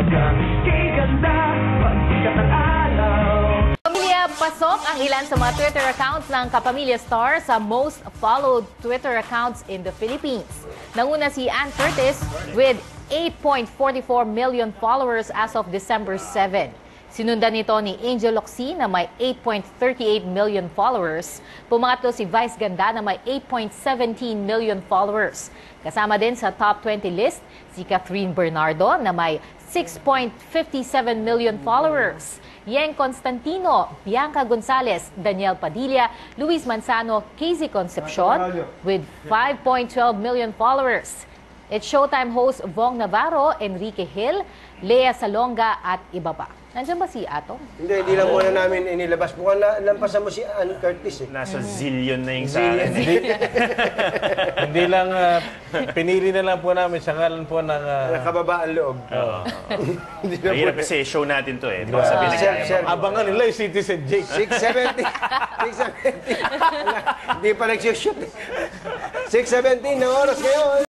hanggang kay ganda, pagsikat ng araw. Pamilya, pasok ang ilan sa mga Twitter accounts ng Kapamilya Star sa most followed Twitter accounts in the Philippines. Nanguna si Ann Curtis with 8.44 million followers as of December 7. Sinundan nito ni Angel Locsin na may 8.38 million followers. Pumangatlo si Vice Ganda na may 8.17 million followers. Kasama din sa top 20 list si Catherine Bernardo na may 6.57 million followers. Yeng Constantino, Bianca Gonzalez, Daniel Padilla, Luis Manzano, Casey Concepcion with 5.12 million followers. It's Showtime host Vong Navarro, Enrique Hill, Lea Salonga at iba pa. Nandiyan ba si Atong? Hindi lang muna namin inilabas. Mukhang lampasan mo si Ann Curtis eh. Nasa zillion na yung sa akin. Hindi lang, pinili na lang po namin sa ngalan po ng... Nakababaan loob. Mahirap kasi show natin to eh. Di ba sabihin na kaya mo? Abangan nila yung Citizen Jake. 6:70. 6:70. Hindi pa nag-shoot. 6:17 na oras ngayon.